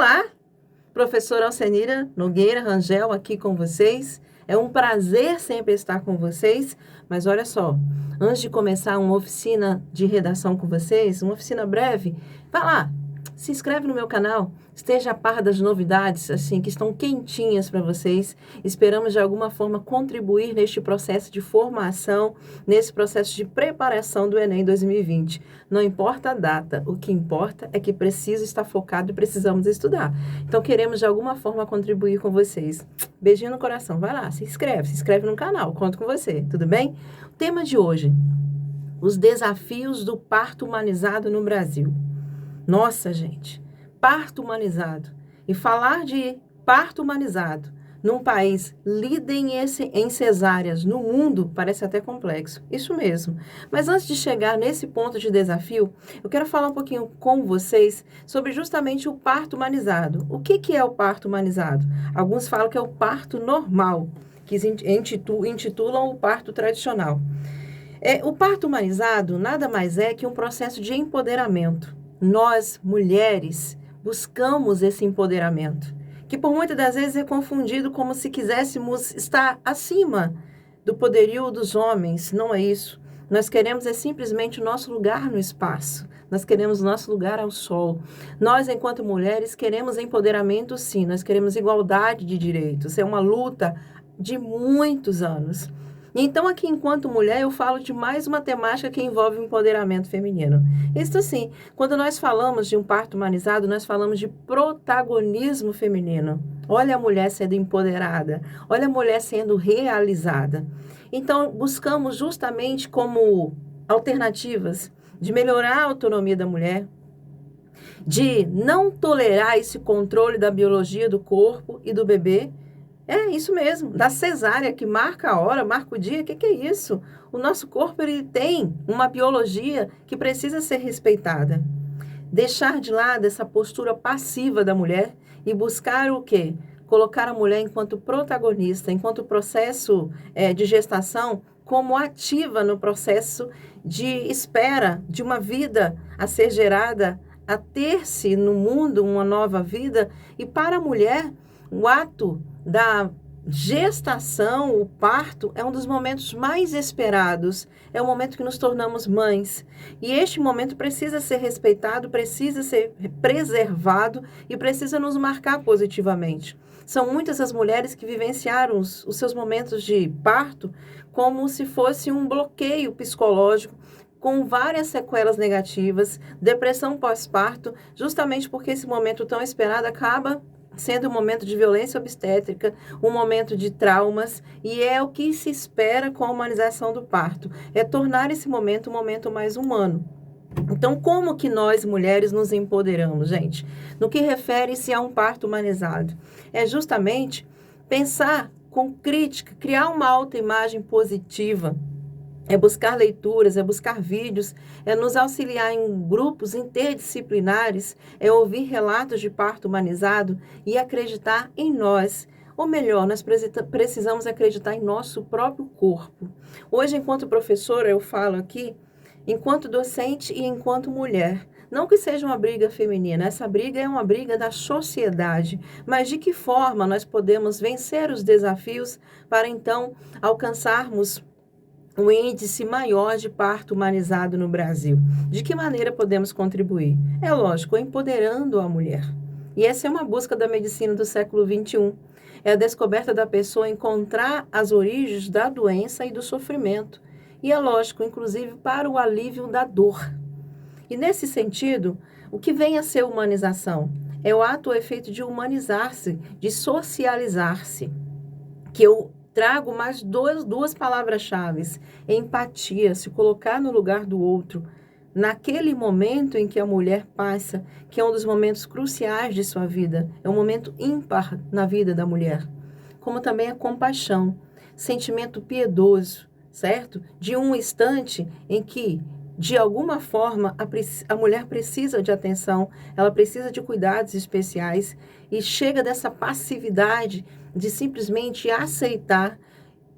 Olá, professora Alcenira Nogueira Rangel aqui com vocês. É um prazer sempre estar com vocês, mas olha só, antes de começar uma oficina de redação com vocês, uma oficina breve, vá lá, se inscreve no meu canal, esteja a par das novidades, assim, que estão quentinhas para vocês. Esperamos de alguma forma contribuir neste processo de formação, nesse processo de preparação do Enem 2020. Não importa a data, o que importa é que precisa estar focado e precisamos estudar. Então, queremos de alguma forma contribuir com vocês. Beijinho no coração, vai lá, se inscreve no canal, conto com você, tudo bem? O tema de hoje, os desafios do parto humanizado no Brasil. Nossa, gente, parto humanizado. E falar de parto humanizado num país líder em cesáreas no mundo parece até complexo. Isso mesmo. Mas antes de chegar nesse ponto de desafio, eu quero falar um pouquinho com vocês sobre justamente o parto humanizado. O que é o parto humanizado? Alguns falam que é o parto normal, que intitulam o parto tradicional. O parto humanizado nada mais é que um processo de empoderamento. Nós, mulheres, buscamos esse empoderamento, que por muitas das vezes é confundido como se quiséssemos estar acima do poderio dos homens. Não é isso. Nós queremos simplesmente o nosso lugar no espaço. Nós queremos o nosso lugar ao sol. Nós, enquanto mulheres, queremos empoderamento, sim. Nós queremos igualdade de direitos. É uma luta de muitos anos. Então, aqui, enquanto mulher, eu falo de mais uma temática que envolve o empoderamento feminino. Isso assim, quando nós falamos de um parto humanizado, nós falamos de protagonismo feminino. Olha a mulher sendo empoderada, olha a mulher sendo realizada. Então, buscamos justamente como alternativas de melhorar a autonomia da mulher, de não tolerar esse controle da biologia do corpo e do bebê. É isso mesmo, da cesárea, que marca a hora, marca o dia, o que é isso? O nosso corpo, ele tem uma biologia que precisa ser respeitada. Deixar de lado essa postura passiva da mulher e buscar o quê? Colocar a mulher enquanto protagonista, enquanto processo de gestação, como ativa no processo de espera de uma vida a ser gerada, a ter-se no mundo uma nova vida. E para a mulher, o ato da gestação, o parto, é um dos momentos mais esperados. É o momento que nos tornamos mães. E este momento precisa ser respeitado, precisa ser preservado e precisa nos marcar positivamente. São muitas as mulheres que vivenciaram os seus momentos de parto como se fosse um bloqueio psicológico, com várias sequelas negativas, depressão pós-parto, justamente porque esse momento tão esperado acaba sendo um momento de violência obstétrica, um momento de traumas, e é o que se espera com a humanização do parto, é tornar esse momento um momento mais humano. Então, como que nós, mulheres, nos empoderamos, gente? No que refere-se a um parto humanizado? É justamente pensar com crítica, criar uma autoimagem positiva, é buscar leituras, é buscar vídeos, é nos auxiliar em grupos interdisciplinares, é ouvir relatos de parto humanizado e acreditar em nós. Ou melhor, nós precisamos acreditar em nosso próprio corpo. Hoje, enquanto professora, eu falo aqui, enquanto docente e enquanto mulher. Não que seja uma briga feminina, essa briga é uma briga da sociedade. Mas de que forma nós podemos vencer os desafios para, então, alcançarmos um índice maior de parto humanizado no Brasil? De que maneira podemos contribuir? É lógico, empoderando a mulher. E essa é uma busca da medicina do século XXI. É a descoberta da pessoa encontrar as origens da doença e do sofrimento. E é lógico, inclusive, para o alívio da dor. E nesse sentido, o que vem a ser humanização? É o ato ou efeito de humanizar-se, de socializar-se. Que eu trago mais duas palavras-chave: empatia, se colocar no lugar do outro, naquele momento em que a mulher passa, que é um dos momentos cruciais de sua vida, é um momento ímpar na vida da mulher. Como também a compaixão, sentimento piedoso, certo? De um instante em que, de alguma forma, a mulher precisa de atenção, ela precisa de cuidados especiais e chega dessa passividade de simplesmente aceitar,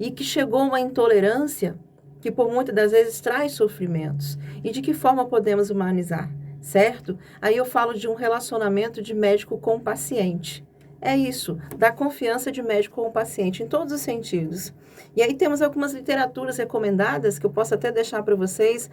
e que chegou uma intolerância que por muitas das vezes traz sofrimentos. E de que forma podemos humanizar? certo? Aí eu falo de um relacionamento de médico com paciente. É isso, da confiança de médico com o paciente, em todos os sentidos. E aí temos algumas literaturas recomendadas, que eu posso até deixar para vocês,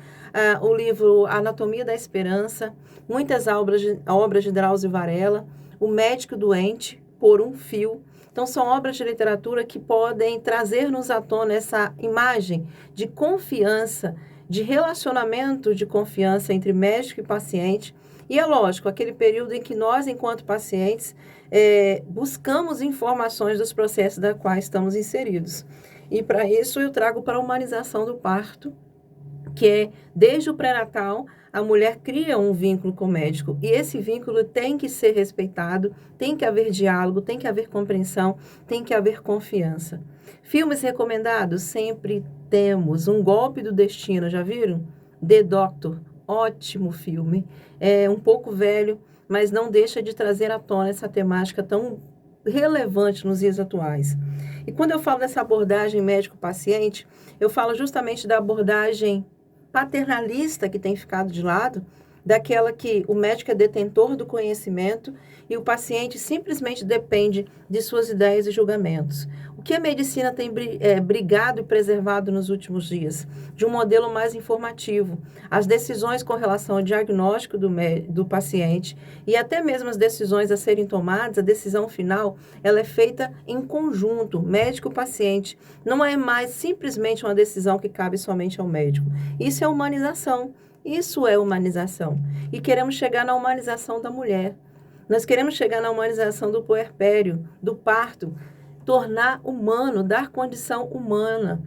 o livro Anatomia da Esperança, muitas obras de Drauzio Varela, O Médico Doente, Por um Fio. Então, são obras de literatura que podem trazer-nos à tona essa imagem de confiança, de relacionamento de confiança entre médico e paciente. E é lógico, aquele período em que nós, enquanto pacientes, buscamos informações dos processos da quais estamos inseridos. E para isso eu trago para a humanização do parto, que é desde o pré-natal, a mulher cria um vínculo com o médico. E esse vínculo tem que ser respeitado, tem que haver diálogo, tem que haver compreensão, tem que haver confiança. Filmes recomendados? Sempre temos. Um Golpe do Destino, já viram? The Doctor, ótimo filme. É um pouco velho, mas não deixa de trazer à tona essa temática tão relevante nos dias atuais. E quando eu falo dessa abordagem médico-paciente, eu falo justamente da abordagem paternalista que tem ficado de lado, daquela que o médico é detentor do conhecimento e o paciente simplesmente depende de suas ideias e julgamentos. O que a medicina tem brigado e preservado nos últimos dias? De um modelo mais informativo. As decisões com relação ao diagnóstico do paciente e até mesmo as decisões a serem tomadas, a decisão final, ela é feita em conjunto, médico-paciente. Não é mais simplesmente uma decisão que cabe somente ao médico. Isso é humanização. Isso é humanização. E queremos chegar na humanização da mulher. Nós queremos chegar na humanização do puerpério, do parto, tornar humano, dar condição humana,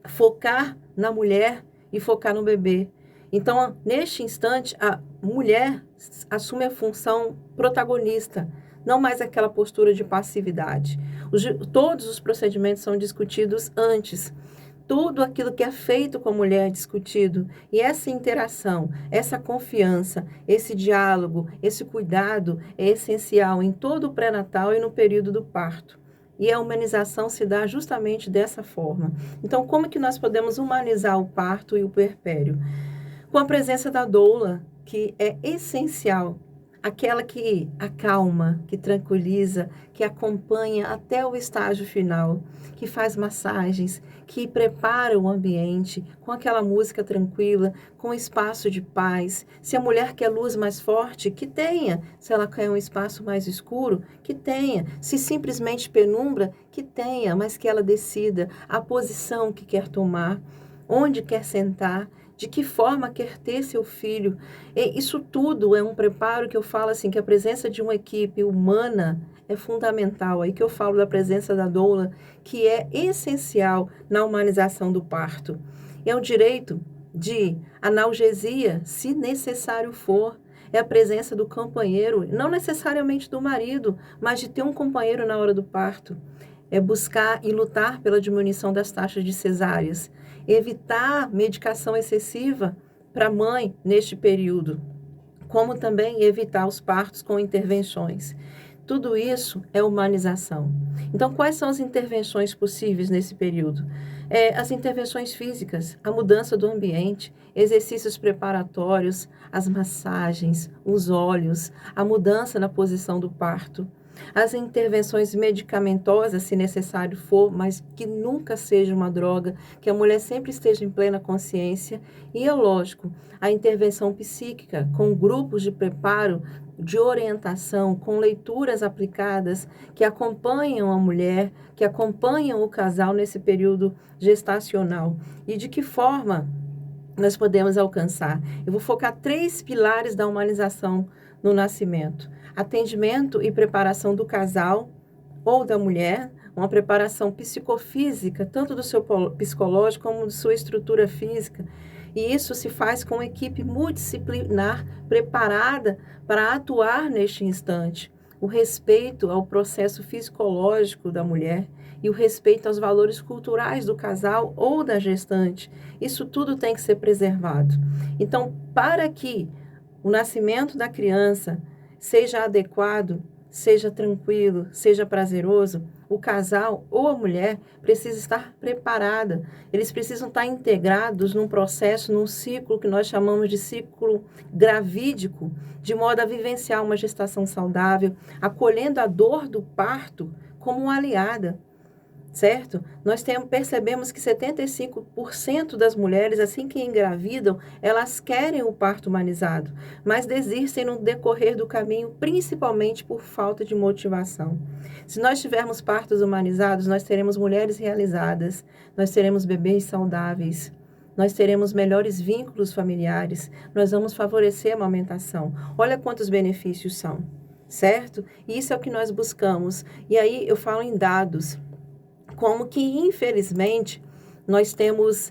focar na mulher e focar no bebê. Então, neste instante, a mulher assume a função protagonista, não mais aquela postura de passividade. Todos os procedimentos são discutidos antes. Tudo aquilo que é feito com a mulher é discutido. E essa interação, essa confiança, esse diálogo, esse cuidado é essencial em todo o pré-natal e no período do parto. E a humanização se dá justamente dessa forma. Então, como que nós podemos humanizar o parto e o puerpério? Com a presença da doula, que é essencial, aquela que acalma, que tranquiliza, que acompanha até o estágio final, que faz massagens, que prepara o ambiente com aquela música tranquila, com espaço de paz. Se a mulher quer luz mais forte, que tenha. Se ela quer um espaço mais escuro, que tenha. Se simplesmente penumbra, que tenha, mas que ela decida a posição que quer tomar, onde quer sentar, de que forma quer ter seu filho. E isso tudo é um preparo que eu falo assim, que a presença de uma equipe humana é fundamental. Aí que eu falo da presença da doula, que é essencial na humanização do parto. É o direito de analgesia, se necessário for. É a presença do companheiro, não necessariamente do marido, mas de ter um companheiro na hora do parto. É buscar e lutar pela diminuição das taxas de cesáreas. Evitar medicação excessiva para a mãe neste período, como também evitar os partos com intervenções. Tudo isso é humanização. Então, quais são as intervenções possíveis nesse período? As intervenções físicas, a mudança do ambiente, exercícios preparatórios, as massagens, os óleos, a mudança na posição do parto. As intervenções medicamentosas, se necessário for, mas que nunca seja uma droga, que a mulher sempre esteja em plena consciência. E é lógico, a intervenção psíquica, com grupos de preparo, de orientação, com leituras aplicadas, que acompanham a mulher, que acompanham o casal nesse período gestacional. E de que forma nós podemos alcançar? Eu vou focar 3 pilares da humanização no nascimento: atendimento e preparação do casal ou da mulher, uma preparação psicofísica, tanto do seu psicológico como de sua estrutura física. E isso se faz com uma equipe multidisciplinar preparada para atuar neste instante. O respeito ao processo fisiológico da mulher e o respeito aos valores culturais do casal ou da gestante. Isso tudo tem que ser preservado. Então, para que o nascimento da criança seja adequado, seja tranquilo, seja prazeroso, o casal ou a mulher precisa estar preparada. Eles precisam estar integrados num processo, num ciclo que nós chamamos de ciclo gravídico, de modo a vivenciar uma gestação saudável, acolhendo a dor do parto como uma aliada. Certo? Percebemos que 75% das mulheres, assim que engravidam, elas querem o parto humanizado, mas desistem no decorrer do caminho, principalmente por falta de motivação. Se nós tivermos partos humanizados, nós teremos mulheres realizadas, nós teremos bebês saudáveis, nós teremos melhores vínculos familiares, nós vamos favorecer a amamentação. Olha quantos benefícios são, certo? E isso é o que nós buscamos. E aí eu falo em dados, como que, infelizmente, nós temos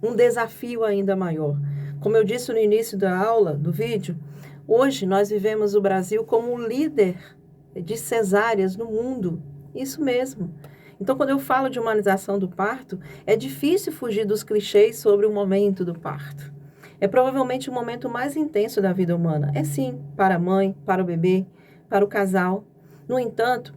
um desafio ainda maior. Como eu disse no início da aula, do vídeo, hoje nós vivemos o Brasil como um líder de cesáreas no mundo. Isso mesmo. Então, quando eu falo de humanização do parto, é difícil fugir dos clichês sobre o momento do parto. É provavelmente o momento mais intenso da vida humana. É sim, para a mãe, para o bebê, para o casal. No entanto,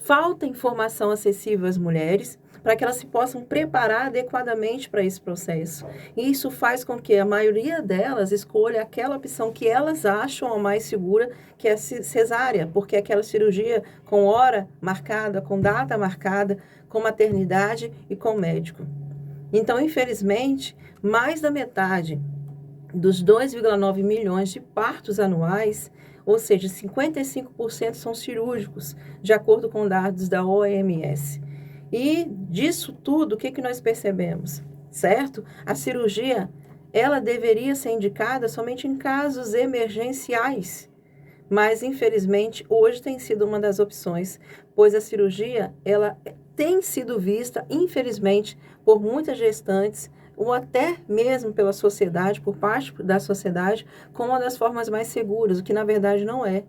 falta informação acessível às mulheres para que elas se possam preparar adequadamente para esse processo. E isso faz com que a maioria delas escolha aquela opção que elas acham a mais segura, que é a cesárea, porque é aquela cirurgia com hora marcada, com data marcada, com maternidade e com médico. Então, infelizmente, mais da metade dos 2,9 milhões de partos anuais, ou seja, 55% são cirúrgicos, de acordo com dados da OMS. E disso tudo, o que nós percebemos? Certo? A cirurgia, ela deveria ser indicada somente em casos emergenciais, mas infelizmente hoje tem sido uma das opções, pois a cirurgia, ela tem sido vista, infelizmente, por muitas gestantes, ou até mesmo pela sociedade, por parte da sociedade, como uma das formas mais seguras, o que na verdade não é.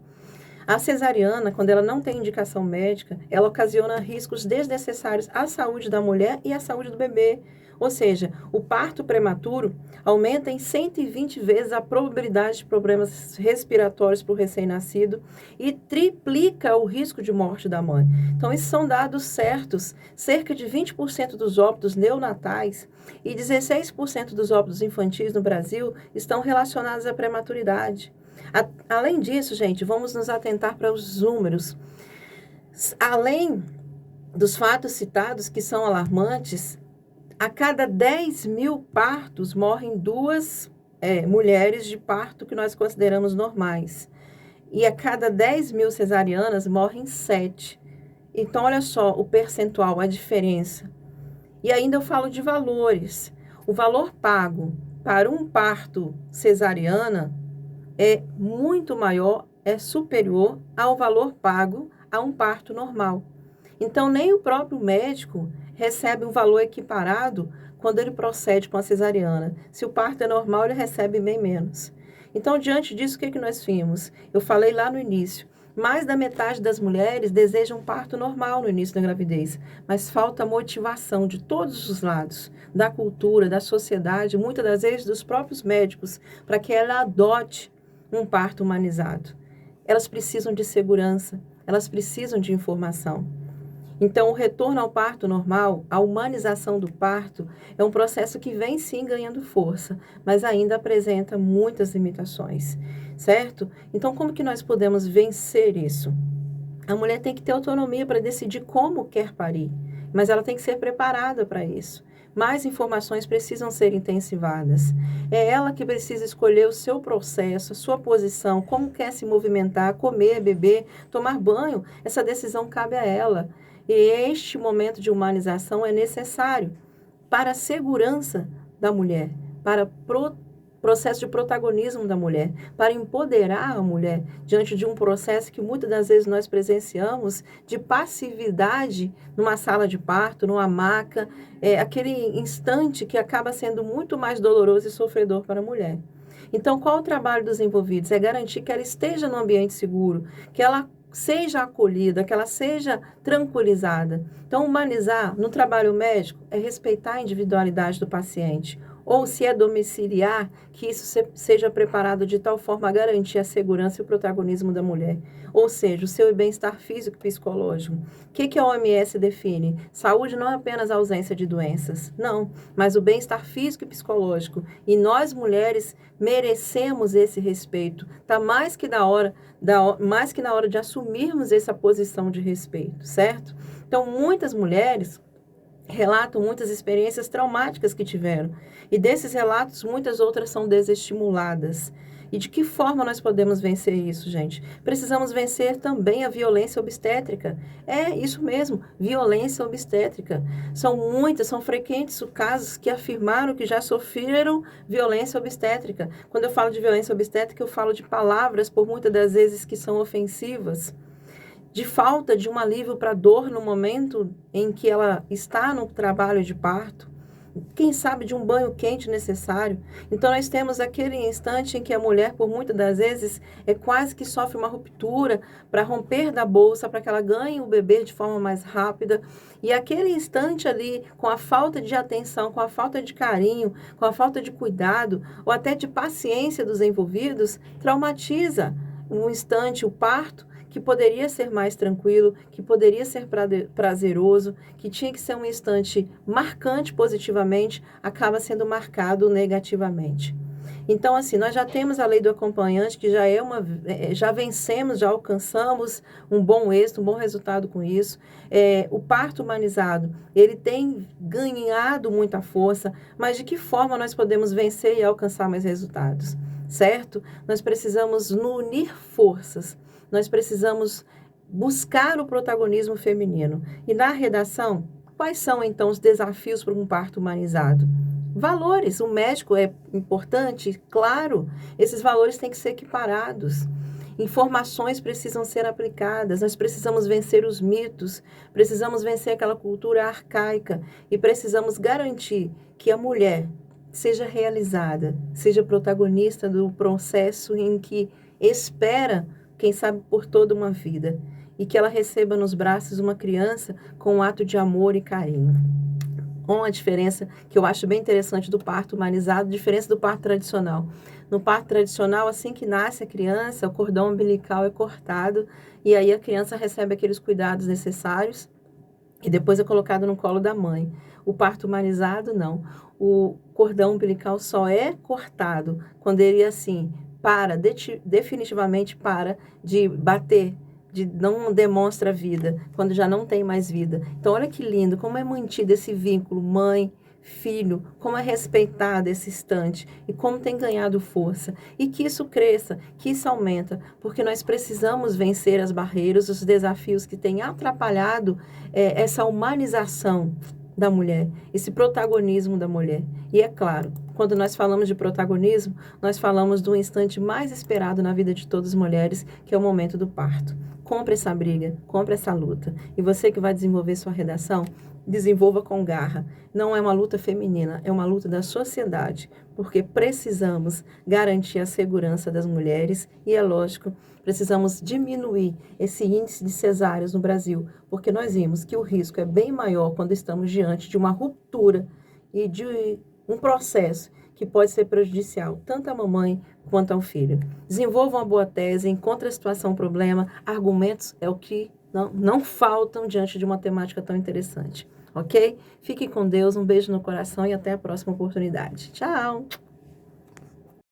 A cesariana, quando ela não tem indicação médica, ela ocasiona riscos desnecessários à saúde da mulher e à saúde do bebê. Ou seja, o parto prematuro aumenta em 120 vezes a probabilidade de problemas respiratórios para o recém-nascido e triplica o risco de morte da mãe. Então, esses são dados certos. Cerca de 20% dos óbitos neonatais e 16% dos óbitos infantis no Brasil estão relacionados à prematuridade. Além disso, gente, vamos nos atentar para os números. Além dos fatos citados, que são alarmantes, a cada 10 mil partos morrem duas mulheres de parto que nós consideramos normais. E a cada 10 mil cesarianas morrem 7. Então, olha só o percentual, a diferença. E ainda eu falo de valores. O valor pago para um parto cesariana é muito maior, é superior ao valor pago a um parto normal. Então, nem o próprio médico recebe um valor equiparado quando ele procede com a cesariana. Se o parto é normal, ele recebe bem menos. Então, diante disso, o que nós vimos? Eu falei lá no início, mais da metade das mulheres desejam um parto normal no início da gravidez, mas falta motivação de todos os lados, da cultura, da sociedade, muitas das vezes dos próprios médicos, para que ela adote um parto humanizado. Elas precisam de segurança, elas precisam de informação. Então, o retorno ao parto normal, a humanização do parto, é um processo que vem sim ganhando força, mas ainda apresenta muitas limitações, certo? Então, como que nós podemos vencer isso? A mulher tem que ter autonomia para decidir como quer parir, mas ela tem que ser preparada para isso. Mais informações precisam ser intensivadas. É ela que precisa escolher o seu processo, a sua posição, como quer se movimentar, comer, beber, tomar banho. Essa decisão cabe a ela. E este momento de humanização é necessário para a segurança da mulher, para o processo de protagonismo da mulher, para empoderar a mulher diante de um processo que muitas das vezes nós presenciamos de passividade numa sala de parto, numa maca, aquele instante que acaba sendo muito mais doloroso e sofredor para a mulher. Então, qual o trabalho dos envolvidos? É garantir que ela esteja no ambiente seguro, que ela seja acolhida, que ela seja tranquilizada. Então, humanizar no trabalho médico é respeitar a individualidade do paciente. ou se é domiciliar, que isso seja preparado de tal forma a garantir a segurança e o protagonismo da mulher. Ou seja, o seu bem-estar físico e psicológico. O que a OMS define? Saúde não é apenas a ausência de doenças, não, mas o bem-estar físico e psicológico. E nós, mulheres, merecemos esse respeito. Está mais que na hora de assumirmos essa posição de respeito, certo? Então, muitas mulheres relatam muitas experiências traumáticas que tiveram. E desses relatos, muitas outras são desestimuladas. E de que forma nós podemos vencer isso, gente? Precisamos vencer também a violência obstétrica. É isso mesmo, violência obstétrica. São frequentes os casos que afirmaram que já sofreram violência obstétrica. Quando eu falo de violência obstétrica, eu falo de palavras, por muitas das vezes, que são ofensivas, de falta de um alívio para a dor no momento em que ela está no trabalho de parto, quem sabe de um banho quente necessário. Então, nós temos aquele instante em que a mulher, por muitas das vezes, quase que sofre uma ruptura para romper da bolsa, para que ela ganhe o bebê de forma mais rápida. E aquele instante ali, com a falta de atenção, com a falta de carinho, com a falta de cuidado, ou até de paciência dos envolvidos, traumatiza um instante, o parto, que poderia ser mais tranquilo, que poderia ser prazeroso, que tinha que ser um instante marcante positivamente, acaba sendo marcado negativamente. Então, assim, nós já temos a lei do acompanhante, que já vencemos, já alcançamos um bom êxito, um bom resultado com isso. O parto humanizado, ele tem ganhado muita força, mas de que forma nós podemos vencer e alcançar mais resultados, certo? Nós precisamos unir forças. Nós precisamos buscar o protagonismo feminino. E na redação, quais são, então, os desafios para um parto humanizado? Valores. O médico é importante, claro. Esses valores têm que ser equiparados. Informações precisam ser aplicadas. Nós precisamos vencer os mitos. Precisamos vencer aquela cultura arcaica. E precisamos garantir que a mulher seja realizada, seja protagonista do processo em que espera, quem sabe por toda uma vida, e que ela receba nos braços uma criança com um ato de amor e carinho. Uma diferença que eu acho bem interessante do parto humanizado, diferença do parto tradicional. No parto tradicional, assim que nasce a criança, o cordão umbilical é cortado, e aí a criança recebe aqueles cuidados necessários, e depois é colocado no colo da mãe. O parto humanizado, não. O cordão umbilical só é cortado quando ele, assim, definitivamente para de bater, não demonstra vida, quando já não tem mais vida. Então, olha que lindo, como é mantido esse vínculo mãe, filho, como é respeitado esse instante e como tem ganhado força. E que isso cresça, que isso aumenta, porque nós precisamos vencer as barreiras, os desafios que têm atrapalhado essa humanização da mulher, esse protagonismo da mulher. E é claro, quando nós falamos de protagonismo, nós falamos do instante mais esperado na vida de todas as mulheres, que é o momento do parto. Compre essa briga, compre essa luta. E você que vai desenvolver sua redação, desenvolva com garra. Não é uma luta feminina, é uma luta da sociedade, porque precisamos garantir a segurança das mulheres e, é lógico, precisamos diminuir esse índice de cesáreas no Brasil, porque nós vimos que o risco é bem maior quando estamos diante de uma ruptura e de um processo que pode ser prejudicial tanto à mamãe quanto ao filho. Desenvolva uma boa tese, encontre a situação, problema, argumentos é o que não faltam diante de uma temática tão interessante, ok? Fique com Deus, um beijo no coração e até a próxima oportunidade. Tchau!